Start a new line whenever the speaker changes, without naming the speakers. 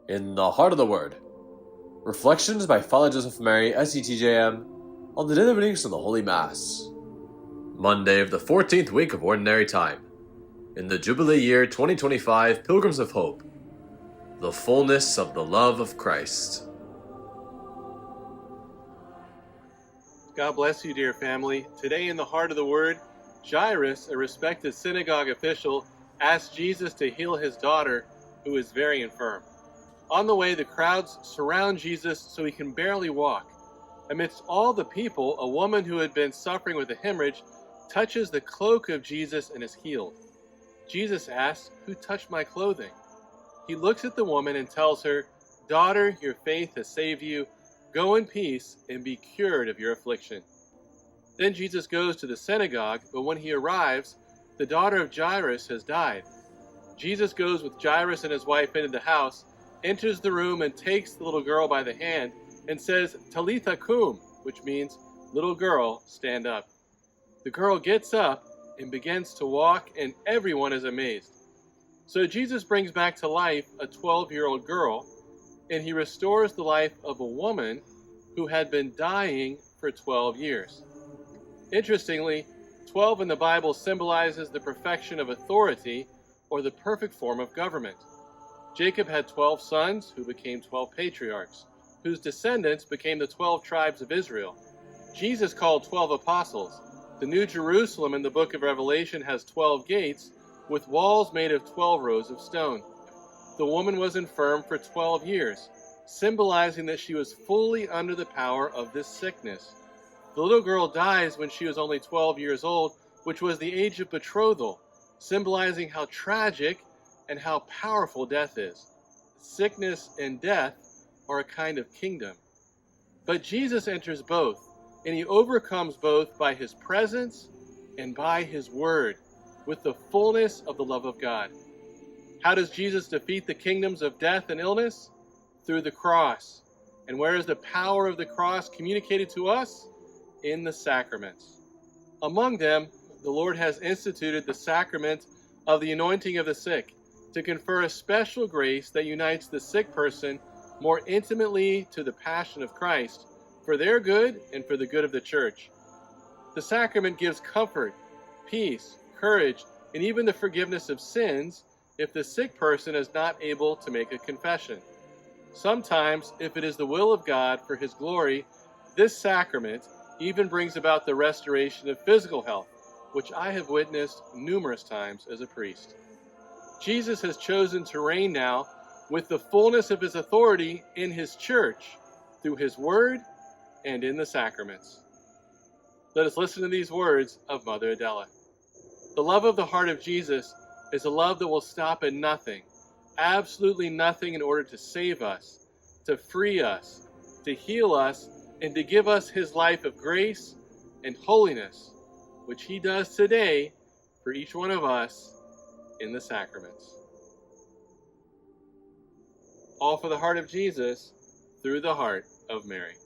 In the Heart of the Word. Reflections by Father Joseph Mary, SCTJM, on the daily readings of the Holy Mass. Monday of the 14th week of Ordinary Time. In the Jubilee year 2025, Pilgrims of Hope. The fullness of the love of Christ.
God bless you, dear family. Today in the Heart of the Word, Jairus, a respected synagogue official, asked Jesus to heal his daughter, who is very infirm. On the way, the crowds surround Jesus so he can barely walk. Amidst all the people, a woman who had been suffering with a hemorrhage touches the cloak of Jesus and is healed. Jesus asks, "Who touched my clothing?" He looks at the woman and tells her, "Daughter, your faith has saved you. Go in peace and be cured of your affliction." Then Jesus goes to the synagogue, but when he arrives, the daughter of Jairus has died. Jesus goes with Jairus and his wife into the house, enters the room and takes the little girl by the hand and says, "Talitha cum," which means, "Little girl, stand up." The girl gets up and begins to walk, and everyone is amazed. So Jesus brings back to life a 12-year-old girl, and he restores the life of a woman who had been dying for 12 years. Interestingly, 12 in the Bible symbolizes the perfection of authority, or the perfect form of government. Jacob had 12 sons who became 12 patriarchs, whose descendants became the 12 tribes of Israel. Jesus called 12 apostles. The New Jerusalem in the book of Revelation has 12 gates, with walls made of 12 rows of stone. The woman was infirm for 12 years, symbolizing that she was fully under the power of this sickness. The little girl dies when she was only 12 years old, which was the age of betrothal, symbolizing how tragic and how powerful death is. Sickness and death are a kind of kingdom. But Jesus enters both, and he overcomes both by his presence and by his word, with the fullness of the love of God. How does Jesus defeat the kingdoms of death and illness? Through the cross. And where is the power of the cross communicated to us? In the sacraments. Among them, the Lord has instituted the sacrament of the anointing of the sick, to confer a special grace that unites the sick person more intimately to the passion of Christ, for their good and for the good of the Church. The sacrament gives comfort, peace, courage, and even the forgiveness of sins if the sick person is not able to make a confession. Sometimes, if it is the will of God for His glory, this sacrament even brings about the restoration of physical health, which I have witnessed numerous times as a priest. Jesus has chosen to reign now with the fullness of his authority in his church, through his word and in the sacraments. Let us listen to these words of Mother Adela. The love of the heart of Jesus is a love that will stop at nothing, absolutely nothing, in order to save us, to free us, to heal us, and to give us his life of grace and holiness, which he does today for each one of us in the sacraments. All for the heart of Jesus, through the heart of Mary.